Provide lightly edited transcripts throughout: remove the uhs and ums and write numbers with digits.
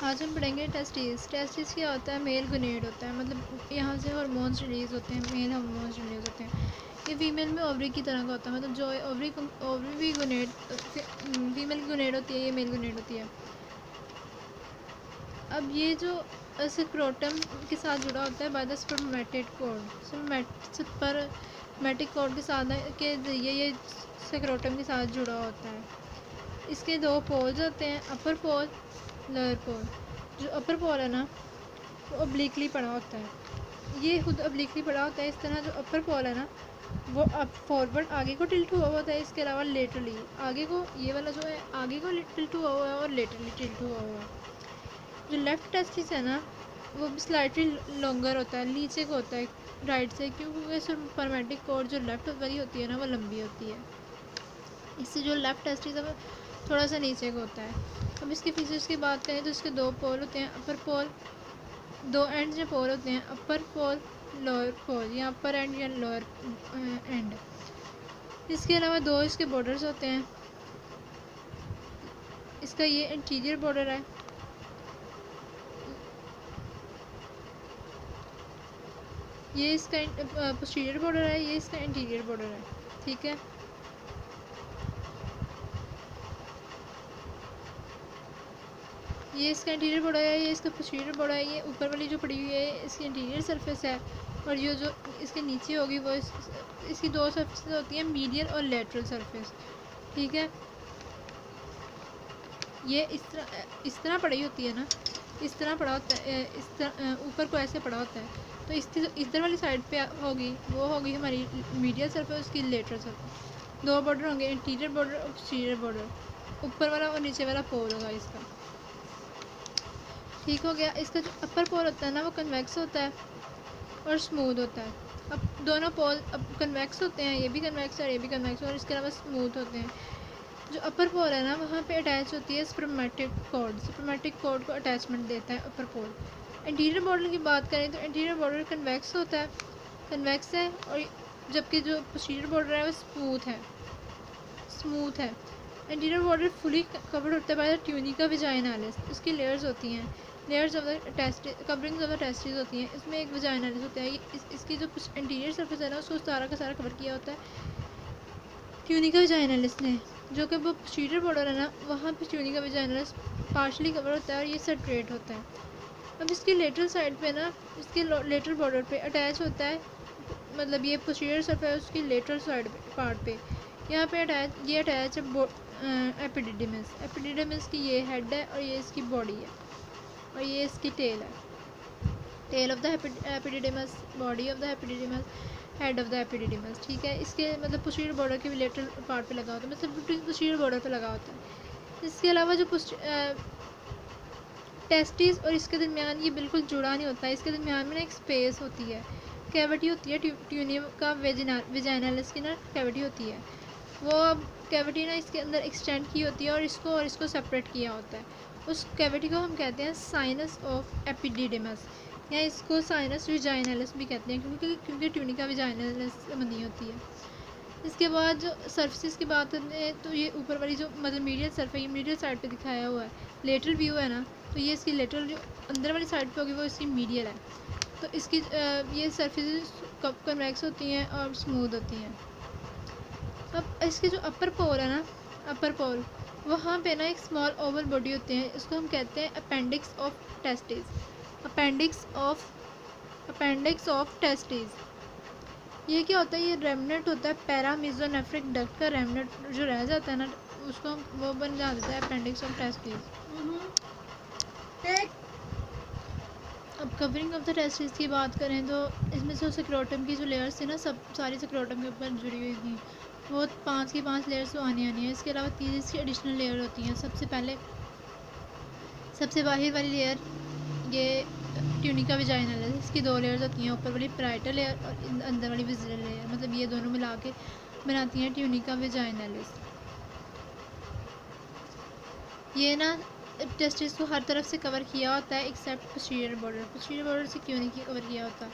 आज हम पढ़ेंगे टेस्टिस। टेस्टिस क्या होता है? मेल गोनेड होता है, मतलब यहाँ से हार्मोन्स रिलीज़ होते हैं, मेल हार्मोन्स रिलीज़ होते हैं। ये फीमेल में ओवरी की तरह का होता है, मतलब जो ओवरी भी गोनेड, फीमेल गोनेड होती है, ये मेल गोनेड होती है। अब ये जो स्क्रोटम के साथ जुड़ा होता है by the spermatic cord, spermatic cord के साथ के जरिए ये स्क्रोटम के साथ जुड़ा होता है। इसके दो पोल्स होते हैं, अपर पोल, लोअर पोल। जो अपर पोल है ना, वो ऑब्लिकली पड़ा होता है, ये खुद ऑब्लिकली पड़ा होता है। इस तरह जो अपर पोल है ना, वो अप फॉरवर्ड आगे को टिल्ट हुआ होता है। इसके अलावा लेटरली आगे को, ये वाला जो है आगे को टिल्ट हुआ हुआ है और लेटरली टिल्ट हुआ हुआ है। जो लेफ्ट टेस्टिस है ना, वो भी स्लाइटली लॉन्गर होता है, नीचे को होता है राइट से, क्योंकि स्पर्मेटिक कॉर्ड जो लेफ्ट वाली होती है ना, वो लंबी होती है। इससे जो लेफ्ट टेस्टिस है वो थोड़ा सा नीचे को होता है। अब इसके फीचर्स की बात करें तो इसके दो पोल होते हैं, अपर पोल, दो एंड जो पोल होते हैं, अपर पोल, लोअर पोल, या अपर एंड या लोअर एंड। इसके अलावा दो इसके बॉर्डर्स होते हैं। इसका ये इंटीरियर बॉर्डर है, ये इसका पोस्टीरियर बॉर्डर है, ये इसका इंटीरियर बॉर्डर है। ठीक है, ये इसका इंटीरियर बॉर्डर है, ये इसका पोस्टीरियर बॉर्डर है। ये ऊपर वाली जो पड़ी हुई है इसकी इंटीरियर सरफेस है, और ये जो इसके नीचे होगी वो इसकी दो सरफेस होती है, मीडियल और लेटरल सरफेस। ठीक है, ये इस तरह पड़ी होती है ना, इस तरह पड़ा होता है, इस तरह ऊपर को ऐसे पड़ा होता है। तो इसकी इधर वाली साइड पे होगी, वो होगी हमारी मीडियल सरफेस, उसकी लेटरल सरफेस। दो बॉर्डर होंगे, इंटीरियर बॉर्डर और एक्सटीरियर बॉर्डर। ऊपर वाला और नीचे वाला पोल होगा इसका। ठीक हो गया। इसका जो अपर पोल होता है ना, वो कन्वेक्स होता है और स्मूथ होता है। अब दोनों पोल अब कन्वेक्स होते हैं, ये भी कन्वेक्स है और ये भी कन्वेक्स, और इसके अलावा स्मूथ होते हैं। जो अपर पोल है ना, वहाँ पे अटैच होती है स्पर्मेटिक कॉर्ड। स्पर्मेटिक कॉर्ड को अटैचमेंट देता है अपर पोल। इंटीरियर बॉर्डर की बात करें तो इंटीरियर बॉर्डर कन्वेक्स होता है, कन्वेक्स है, और जबकि जो पोस्टीरियर बॉर्डर है वो स्मूथ है। इंटीरियर बॉर्डर फुली कवर्ड होता है बाय द ट्यूनिका विजाइनालिस। इसकी लेयर्स होती हैं, layers of the testis, coverings of the testis होती हैं। इसमें एक विजाइनालिस होता है। इसकी जो इंटीरियर सरफेस है ना, उसको सारा का सारा कवर किया होता है ट्यूनिका विजाइनालिस ने। जो कि वो पोस्टीरियर बॉर्डर है ना, वहाँ पे ट्यूनिका विजाइनालिस पार्शली कवर होता है और ये सटरेट होता है। अब इसकी लेटरल साइड पे ना, इसके लेटरल बॉर्डर पे अटैच होता है, मतलब ये पोस्टीरियर सरफेस उसकी लेटरल साइड पार्ट पे, यहाँ पे अटैच है एपिडिडिमिस। एपिडिडिमिस की ये हेड है और ये इसकी बॉडी है, और ये इसकी टेल है। Tail of the epididymis, body of the epididymis, head of the epididymis. ठीक है, इसके मतलब पोस्टीरियर बॉर्डर के भी लेटरल पार्ट पे लगा होता है, मतलब पोस्टीरियर बॉर्डर पे लगा होता है। इसके अलावा जो टेस्टिस और इसके दरमियान ये बिल्कुल जुड़ा नहीं होता है। इसके दरमियान में ना एक स्पेस होती है, कैविटी होती है, ट्यूनिका विजाइनालिस की ना कैविटी होती है। वो अब कैविटी ना इसके अंदर एक्सटेंड की होती है और इसको सेपरेट किया होता है। उस कैविटी को हम कहते हैं साइनस ऑफ एपिडिडिमस, या इसको साइनस विजाइनालिस भी कहते हैं, क्योंकि ट्यूनिका विजाइनालिस बनी होती है। इसके बाद जो सर्फेसिस की बात करें तो ये ऊपर वाली जो मतलब मीडियल सरफेस, ये मीडियल साइड पे दिखाया हुआ है। लेटरल व्यू है ना, तो ये इसकी लेटरल जो अंदर वाली साइड पे होगी वो इसकी मीडियल है। तो इसकी ये सरफेसेस कन्वेक्स होती हैं और स्मूथ होती हैं। अब इसके जो अपर पोल है ना, अपर पोल, वहाँ पे ना एक स्मॉल ओवल बॉडी होती है, इसको हम कहते हैं appendix of testis. Appendix of testis, ये क्या होता है? ये रेमनेट होता है पैरामीजोनेफ्रिक डक्ट का। रेमनेट जो रह जाता है ना, उसको हम वो बन जा देता है अपेंडिक्स ऑफ टेस्टिस। अब कवरिंग ऑफ द टेस्टिस की बात करें तो इसमें से स्क्रोटम की जो लेयर्स थी ना, सब सारी स्क्रोटम के ऊपर जुड़ी हुई थी। वो 5 की 5 लेयर्स तो आनी है। इसके अलावा 3 इसकी एडिशनल लेयर होती हैं। सबसे बाहर वाली लेयर ये ट्यूनिका विजाइनालिस, इसकी 2 लेयर्स होती हैं, ऊपर वाली पैराइटल लेयर और अंदर वाली विजिबल लेयर, मतलब ये दोनों मिला के बनाती हैं ट्यूनिका विजाइनालिस। ये ना टेस्टिस को हर तरफ से कवर किया होता है except posterior border. Posterior border से क्यों नहीं कवर किया होता?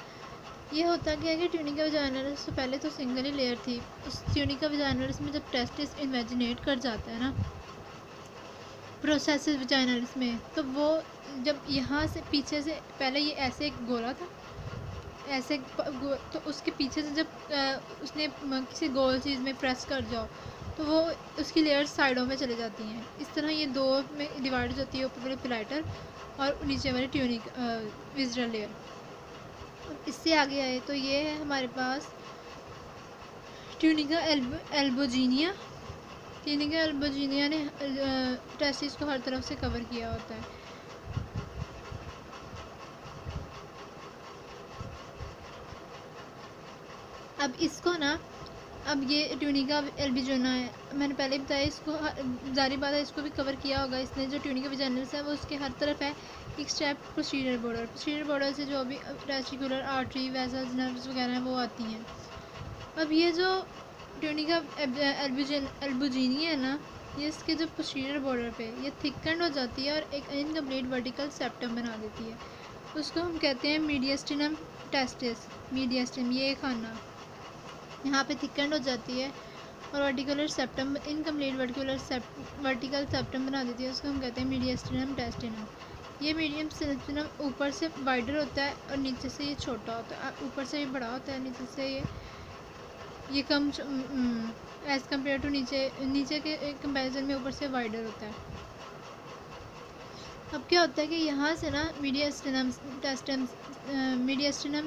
ये होता क्या है कि ट्यूनिका विजाइनालिस से पहले तो सिंगल ही लेयर थी। उस ट्यूनिका विजाइनालिस में जब टेस्टिस इन्वेजिनेट कर जाता है ना, प्रोसेसिस वजाइनल्स में, तो वो जब यहाँ से पीछे से पहले ये ऐसे एक गोला था, ऐसे तो उसके पीछे से जब उसने किसी गोल चीज़ में प्रेस कर जाओ तो वो उसकी लेयर्स साइडों में चले जाती हैं। इस तरह ये दो में डिवाइड हो जाती है, ऊपर वाली पिलाइटर और नीचे वाली ट्यूनिक विज़रल लेयर। इससे आगे आए तो ये है हमारे पास ट्यूनिका एल्बोजीनिया। ट्यूनिका एल्बोजीनिया ने टेस्टिस को हर तरफ से कवर किया होता है। अब इसको ना, अब ये ट्यूनिका एल्बोजीनिया है, मैंने पहले बताया, इसको जारी बात है इसको भी कवर किया होगा इसने। जो ट्यूनिका विजाइनल्स है वो उसके हर तरफ है, एक step posterior border. Posterior border से जो भी टेस्टिकुलर आर्टरी, वेसल्स, नर्व्स वगैरह हैं वो आती हैं। अब ये जो ट्यूनिका एल्बोजीनिया है ना, ये इसके जो पोस्टीरियर बॉर्डर पे ये थिकन्ड हो जाती है और एक इनकम्प्लीट वर्टिकल सेप्टम बना देती है। उसको हम कहते हैं मीडियस्टिनम टेस्टिस। मीडियस्टिनम ये खाना यहाँ पे थिकन्ड हो जाती है और वर्टिकुलर सेप्टम, इनकम्प्लीट वर्टिकल सेप्टम बना देती है। उसको हम कहते हैं मीडियस्टिनम टेस्टिनम। ये मीडियम सेप्टिनम ऊपर से वाइडर होता है और नीचे से ये छोटा होता है। ऊपर से ये बड़ा होता है, नीचे से ये कम एज़ कम्पेयर टू नीचे के कंपैरिजन में ऊपर से वाइडर होता है। अब क्या होता है कि यहाँ से ना मीडियस्टिनम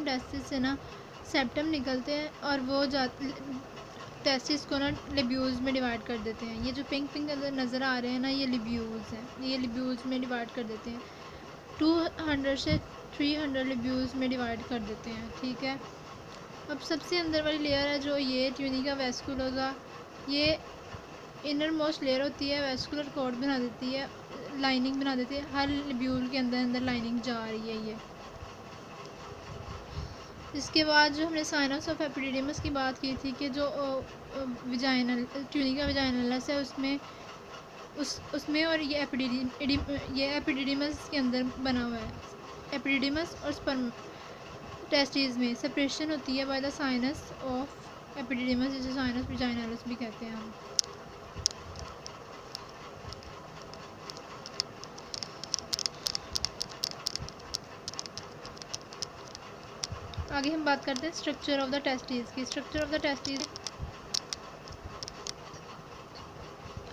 टेस्टिस से ना सेप्टम निकलते हैं और वो टेस्टिस को ना लिब्यूल्स में डिवाइड कर देते हैं। ये जो पिंक नज़र आ रहे हैं ना, ये लिब्यूल्स हैं। ये लिब्यूल्स में डिवाइड कर देते हैं, 200 से 300 लिब्यूल्स में डिवाइड कर देते हैं। ठीक है, अब सबसे अंदर वाली लेयर है जो ये ट्यूनिका वेस्कुलोसा, ये इनर मोस्ट लेयर होती है, वेस्कुलर कॉर्ड बना देती है, लाइनिंग बना देती है। हर लिब्यूल के अंदर लाइनिंग जा रही है ये। इसके बाद जो हमने साइनस ऑफ एपिडिडिमस की बात की थी कि जो विजाइनल ट्यूनिका विजाइनलस है उसमें और ये एपिडिडिमस के अंदर बना हुआ है। एपिडिडिमस और स्पर्म टेस्टिस में सेपरेशन होती है by the sinus of epididymis, जिसे साइनस विजाइनलस भी कहते हैं हम। आगे हम बात करते हैं स्ट्रक्चर ऑफ द टेस्टिस की। स्ट्रक्चर ऑफ द टेस्टिस,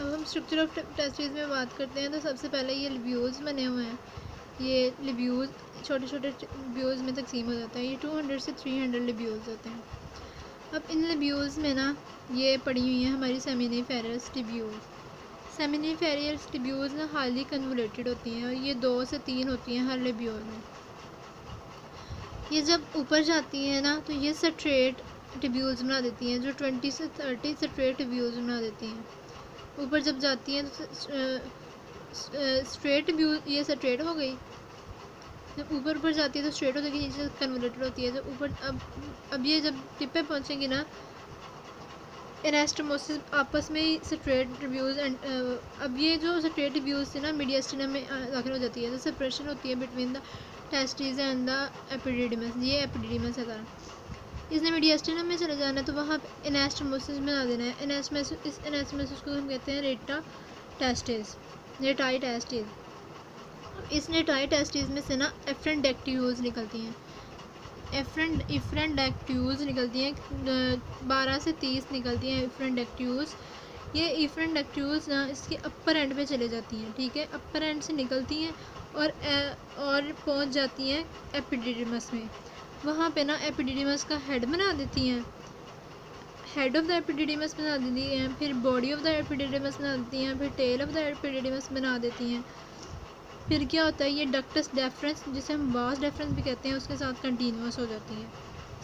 अब हम स्ट्रक्चर ऑफ टेस्टिस में बात करते हैं तो सबसे पहले ये लिब्यूल्स बने हुए हैं। ये लिब्यूल्स छोटे छोटे लिब्यूल्स में तकसीम हो जाता है। ये 200 से 300 लिब्यूल्स होते हैं। अब इन लिब्यूल्स में ना ये पड़ी हुई हैं हमारी सेमिनिफेरस टिब्यूल्स। सेमिनिफेरस टिब्यूल्स ना हाईली कन्वोल्यूटेड होती हैं और ये 2 से 3 होती हैं हर लिब्यूल में। ये जब ऊपर जाती हैं ना तो ये स्ट्रेट टिब्यूल्स बना देती हैं, जो 20 से 30 स्ट्रेट टिब्यूल्स बना देती हैं। ऊपर जब जाती हैं तो स्ट्रेट टिब्यूल, ये स्ट्रेट हो गई। जब ऊपर जाती है तो स्ट्रेट हो जाएगी, नीचे कन्वर्टेड होती है। जब ऊपर अब ये जब टिप पे पहुँचेंगी ना, एनास्टोमोसिस आपस में ही स्ट्रेट टिब्यूल्स एंड अब ये जो स्ट्रेट टिब्यूल्स थी ना मीडियस्टिनम में दाखिल हो जाती है। तो सेपरेशन होती है between the testis and the epididymis. ये एपिडिडिमस है सारा। इसने मीडियस्टिनम में चले जाना है तो वहाँ एनास्टोमोसिस बना देना है। इस एनास्टोमोसिस को हम कहते हैं रेटाई टेस्टिस। इस रेटाई टेस्टिस में से ना एफ्रेंडेक्ट्यूल्स निकलती हैं। एफ्रेंडेक्ट्यूल्स निकलती हैं, 12 से 30 निकलती हैं एफ्रेंडेक्ट्यूल्स। ये एफ्रेंडेक्ट्यूल्स ना इसके अपर एंड पे चले जाती हैं। ठीक है, अपर एंड से निकलती हैं और पहुंच जाती हैं एपिडिडिमस में। वहाँ पे ना एपिडिडिमस का हेड बना देती हैं, हेड ऑफ द एपिडिडिमस बना देती हैं, फिर बॉडी ऑफ द एपिडिडिमस बना देती हैं, फिर टेल ऑफ द एपिडिडिमस बना देती हैं। फिर क्या होता है, ये डक्टस डेफरेंस, जिसे हम वास डेफरेंस भी कहते हैं, उसके साथ कंटिन्यूस हो जाती हैं।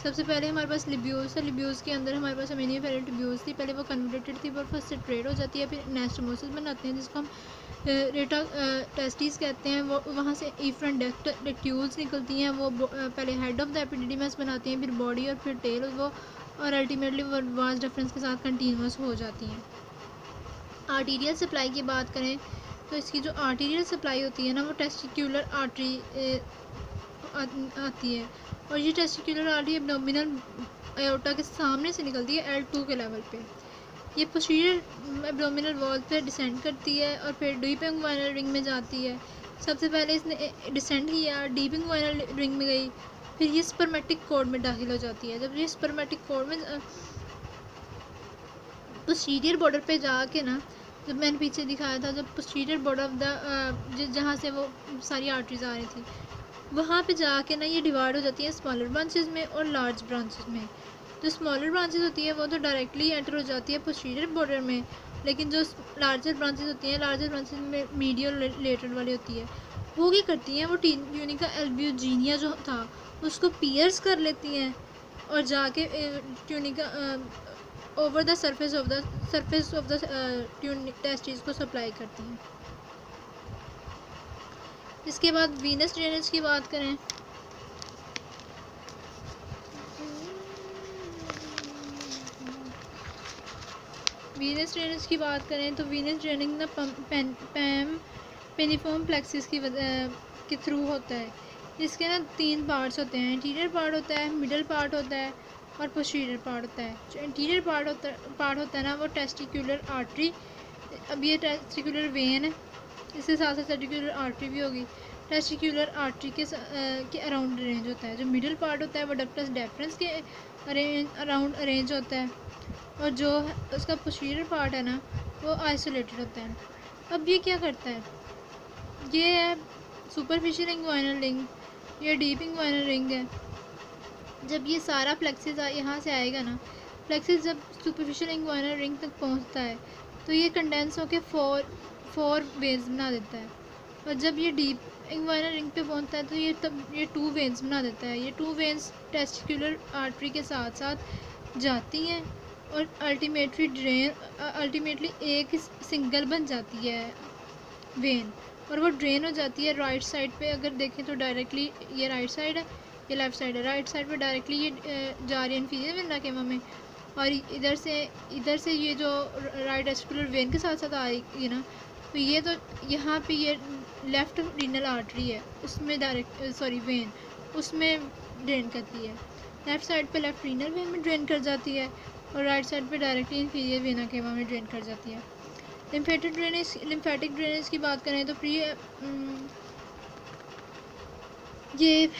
सबसे पहले हमारे पास लिब्यूल्स है। लिब्यूल्स के अंदर हमारे पास सेमिनिफेरस टिब्यूल्स थी, पहले वो कन्वर्टेड थी पर फिर स्ट्रेट हो जाती है, फिर एनास्टोमोसिस बनाते हैं जिसको हम रेटा टेस्टिस कहते हैं। वो वहाँ से एफ्रेंडेक्ट्यूल्स निकलती हैं, वो पहले हेड ऑफ द एपिडिडिमस बनाती हैं, फिर बॉडी और फिर टेल, वो और अल्टीमेटली वो वास डेफरेंस के साथ कंटिन्यूस हो जाती हैं। आर्टीरियल सप्लाई की बात करें तो इसकी जो आर्टीरियल सप्लाई होती है ना, वो टेस्टिकुलर आर्टरी आती है और ये टेस्टिकुलर आर्टरी एब्डोमिनल एओर्टा के सामने से निकलती है L2 के लेवल पे। ये पोस्टीरियर एब्डोमिनल वॉल पे डिसेंड करती है और फिर डीप इंग्वाइनल रिंग में जाती है। सबसे पहले इसने डिसेंड किया, डीप इंग्वाइनल रिंग में गई, फिर ये स्पर्मेटिक कॉर्ड में दाखिल हो जाती है। जब ये स्पर्मेटिक कॉर्ड में पोस्टीरियर बॉर्डर पे जाके ना, जब मैंने पीछे दिखाया था, जब पोस्टीरियर बॉर्डर ऑफ द जहाँ से वो सारी आर्टरीज आ रही थी, वहाँ पे जाके ना ये डिवाइड हो जाती है स्मॉलर ब्रांचेस में और लार्ज ब्रांचेस में। जो स्मॉलर ब्रांचेस होती है वो तो डायरेक्टली एंटर हो जाती है पोस्टीरियर बॉर्डर में, लेकिन जो लार्जर ब्रांचेस होती हैं, लार्जर ब्रांचेस में मीडियल लेटरल वाली होती है, वो क्या करती हैं, वो ट्यूनिका एल्ब्यूजिनिया जो था उसको पियर्स कर लेती हैं और जाके tunica over the surface of the testis को सप्लाई करती हैं। इसके बाद वीनस ड्रेनेज की बात करें तो वीनस ड्रेनिंग ना पेनिफॉर्म प्लेक्सिस के थ्रू होता है। इसके ना 3 पार्ट्स होते हैं, इंटीरियर पार्ट होता है, मिडल पार्ट होता है और पोस्टीरियर पार्ट होता है। जो इंटीरियर पार्ट होता है ना, वो टेस्टिकुलर आर्टरी, अब ये टेस्टिकुलर वेन है, इसके साथ साथ टेस्टिकुलर आर्टरी भी होगी। टेस्टिकुलर आर्टरी के अराउंड अरेंज होता है। जो मिडिल पार्ट होता है वो डक्टस डेफरेंस के अराउंड अरेंज होता है, और जो उसका पोस्टीरियर पार्ट है ना, वो आइसोलेटेड होता है। अब ये क्या करता है, ये है सुपरफिशियल इंग्वाइनल रिंग, ये डीप इंग्वाइनल रिंग है। जब ये सारा प्लेक्सिस यहाँ से आएगा ना, प्लेक्सिस जब सुपरफिशियल इंग्वाइनल रिंग तक पहुँचता है तो ये कंडेंस होकर फोर वेन्स बना देता है, और जब ये डीप इंग्वाइनल रिंग पे पहुँचता है तो ये 2 वेन्स बना देता है। ये 2 वेन्स टेस्टिकुलर आर्टरी के साथ साथ जाती हैं और अल्टीमेटली एक सिंगल बन जाती है वेन, और वो ड्रेन हो जाती है राइट साइड पे। अगर देखें तो डायरेक्टली ये राइट साइड है, ये लेफ़्ट साइड है। राइट साइड पे डायरेक्टली ये जा रही है इन्फीरियर वेना केवा में, और इधर से ये जो राइट टेस्टिकुलर वेन के साथ साथ आएगी ना, तो ये तो यहाँ पे ये लेफ़्ट रीनल आर्टरी है, उसमें वेन उसमें ड्रेन करती है। लेफ़्ट साइड पे लेफ़्ट रीनल वेन में ड्रेन कर जाती है, और राइट साइड पे डायरेक्टली इन्फीरियर वेना केवा में ड्रेन कर जाती है। लिम्फेटिक ड्रेनेज की बात करें तो ये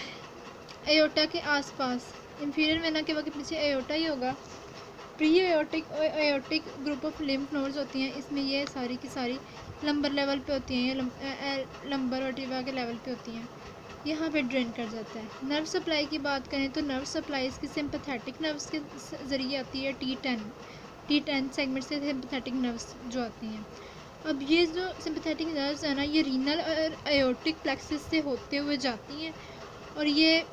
एयोटा के आसपास, इन्फीरियर वेना केवा के पीछे एयोटा ही होगा। Pre aortic group of lymph nodes होती हैं, इसमें ये सारी की सारी लंबर लेवल पे होती हैं, ये लंबर वर्टिब्रा के लेवल पे होती हैं, यहाँ पे ड्रेन कर जाता है। नर्व सप्लाई की बात करें तो नर्व सप्लाई इसकी सिंपैथेटिक नर्व्स के ज़रिए आती है, T10 सेगमेंट से सिंपैथेटिक नर्व्स जो आती हैं। अब ये जो सिंपैथेटिक नर्व्स है ना, ये रीनल और एयोटिक प्लेक्सिस से होते हुए जाती हैं, और ये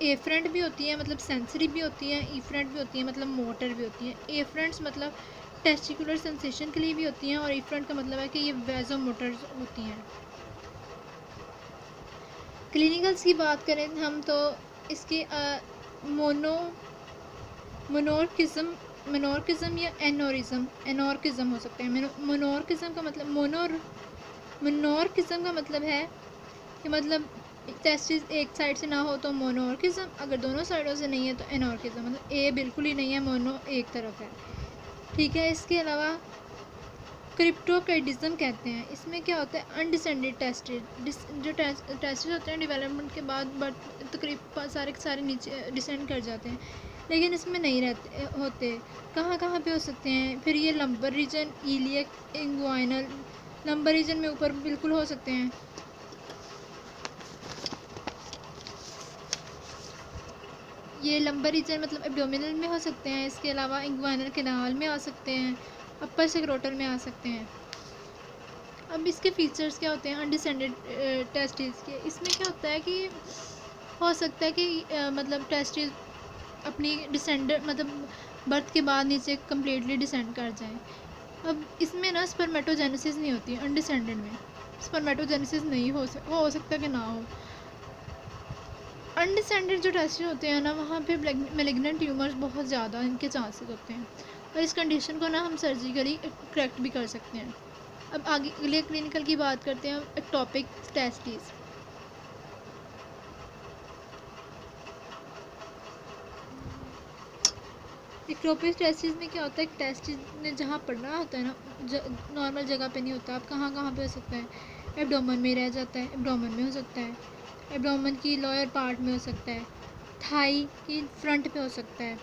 एफरेंट भी होती है, मतलब सेंसरी भी होती है, ईफरेंट भी होती है, मतलब मोटर भी होती हैं। एफरेंट्स मतलब टेस्टिकुलर सेंसेशन के लिए भी होती हैं, और ईफरेंट का मतलब है कि ये वेजोमोटर होती हैं। क्लिनिकल्स की बात करें हम तो इसके मोनोर्किज्म या एनोर्किज्म हो सकते हैं। मोनोर्किज्म का मतलब है कि मतलब टेस्टिस एक साइड से ना हो तो मोनोर्किज्म, अगर दोनों साइडों से नहीं है तो एनोर्किज्म, मतलब ए बिल्कुल ही नहीं है, मोनो एक तरफ है। ठीक है, इसके अलावा क्रिप्टोकाइडिज्म कहते हैं। इसमें क्या होता है, अनडिसेंडेड टेस्टिस, जो टेस्टिस होते हैं डेवलपमेंट के बाद बट तकरीबन सारे नीचे डिसेंड कर जाते हैं, लेकिन इसमें नहीं होते। कहाँ पे हो सकते हैं, फिर ये lumbar region, iliac, inguinal, lumbar region में ऊपर बिल्कुल हो सकते हैं। ये लंबर रीजन मतलब एब्डोमिनल में हो सकते हैं, इसके अलावा इंग्वाइनल कैनाल में आ सकते हैं, अपर सेक्रोटल में आ सकते हैं। अब इसके फीचर्स क्या होते हैं अनडिसेंडेड टेस्टिस के, इसमें क्या होता है कि हो सकता है कि मतलब टेस्टिस अपनी डिसेंडेड मतलब बर्थ के बाद नीचे कम्प्लीटली डिसेंड कर जाएं। अब इसमें ना स्पर्मेटोजेनेसिस नहीं होती, अनडिसेंडेड में स्पर्मेटोजेनेसिस नहीं हो सकता कि ना हो। अनडिसेंडेड जो टेस्टिस होते हैं ना, वहाँ पे मैलिग्नेंट ट्यूमर्स बहुत ज़्यादा इनके चांसेस होते हैं, और इस कंडीशन को ना हम सर्जिकली करेक्ट भी कर सकते हैं। अब आगे अगले क्लिनिकल की बात करते हैं, एक्टोपिक टेस्टिस। एक्टोपिक टेस्टिस में क्या होता है, टेस्टिस ने जहाँ पड़ना होता है ना, नॉर्मल जगह पे नहीं होता। आप कहाँ कहाँ पे हो सकता है, एब्डोमेन में रह जाता है, एब्डोमेन में हो सकता है, एब्डोमेन की लोअर पार्ट में हो सकता है, थाई की फ्रंट पे हो सकता है,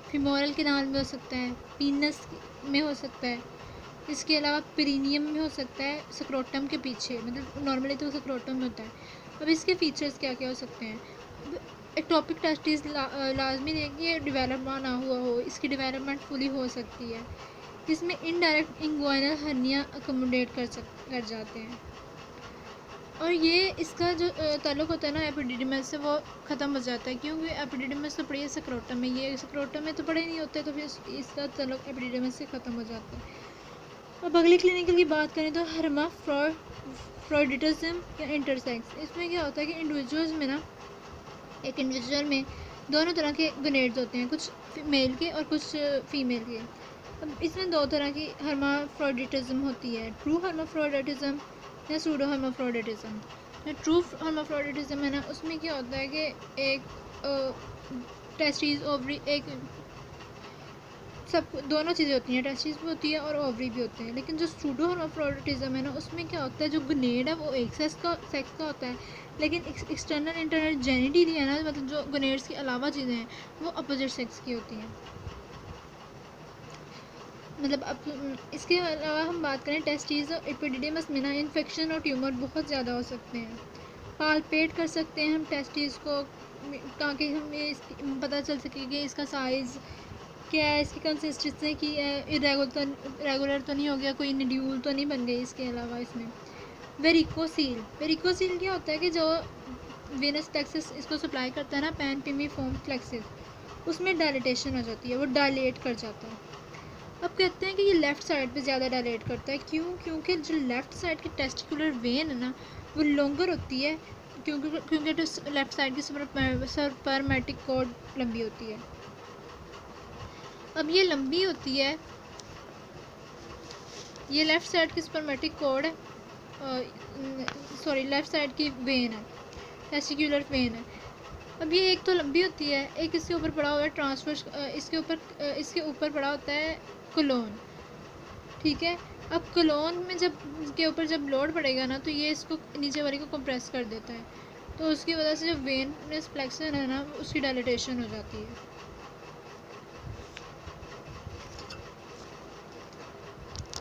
फीमोरल कैनाल में हो सकता है, पीनस में हो सकता है, इसके अलावा पेरिनियम में हो सकता है, स्क्रोटम के पीछे, मतलब नॉर्मली तो स्क्रोटम में होता है। अब इसके फीचर्स क्या क्या हो सकते हैं। एक्टोपिक टेस्टिस लाजमी नहीं है कि ये डेवलप ना हुआ हो, इसकी डेवलपमेंट फुली हो सकती है। इसमें इनडायरेक्ट इंग्वाइनल हर्निया अकोमोडेट कर जाते हैं। और ये इसका जो ताल्लुक होता है ना एपिडिडिमस से, वो ख़त्म हो जाता है, क्योंकि एपिडिडिमस तो पड़ी है स्क्रोटम में, ये स्क्रोटम में तो पड़े नहीं होते, तो फिर इसका ताल्लुक एपिडिडिमस से ख़त्म हो जाता है। अब अगली क्लिनिकल की बात करें तो हर्माफ्रोडिटिज्म या इंटरसेक्स। इसमें क्या होता है कि इंडिविजुअल्स में ना, एक इंडिविजुअल में दोनों तरह के गोनेड्स होते हैं, कुछ मेल के और कुछ फीमेल के। अब इसमें दो तरह की हर्माफ्रोडिटिज्म होती है, ट्रू हर्माफ्रोडिटिज्म या सूडो हर्माफ्रोडिटिज्म। जो ट्रू हर्माफ्रोडिटिज्म है ना, उसमें क्या होता है कि एक टेस्टिस ओवरी, एक सब दोनों चीज़ें होती हैं, टेस्टिस भी होती है और ओवरी भी होते हैं। लेकिन जो सूडो हर्माफ्रोडिटिज्म है ना, उसमें क्या होता है, जो गोनेड है वो एक सेक्स का होता है, लेकिन एक्सटर्नल इंटरनल जेनिटली है ना, मतलब जो गोनेड्स के अलावा चीज़ें हैं वो अपोजिट सेक्स की होती हैं। मतलब अब इसके अलावा हम बात करें टेस्टिस और एपिडिडिमस में ना, इन्फेक्शन और ट्यूमर बहुत ज़्यादा हो सकते हैं। पालपेट कर सकते हैं हम टेस्टिस को, ताकि हमें पता चल सके कि इसका साइज़ क्या है, इसकी कंसिस्टेंसी की है, रेगुलर तो नहीं हो गया, कोई निड्यूल तो नहीं बन गई। इसके अलावा इसमें वेरिकोसील क्या होता है कि जो वेनस प्लेक्सस इसको सप्लाई करता है ना, पेनिफेरम प्लेक्सस, उसमें डायलेटेशन हो जाती है, वो डायलेट कर जाता है। अब कहते हैं कि ये लेफ़्ट साइड पे ज़्यादा डायलेट करता है, क्यों? क्योंकि जो लेफ़्ट साइड की टेस्टिकुलर वेन है ना, वो लॉन्गर होती है, क्योंकि लेफ़्ट साइड की स्पर्मेटिक कॉर्ड लंबी होती है। अब ये लंबी होती है, ये लेफ़्ट साइड की स्पर्मेटिक कॉर्ड है, लेफ़्ट साइड की वेन है, टेस्टिकुलर वेन है। अब ये एक तो लंबी होती है, एक इसके ऊपर पड़ा हुआ है ट्रांसवर्स, इसके ऊपर पड़ा होता है कोलोन, ठीक है। अब कोलोन में के ऊपर जब लोड पड़ेगा ना, तो ये इसको नीचे वाली को कंप्रेस कर देता है, तो उसकी वजह से जो वेनस प्लेक्सन है ना, उसकी डायलेटेशन हो जाती है।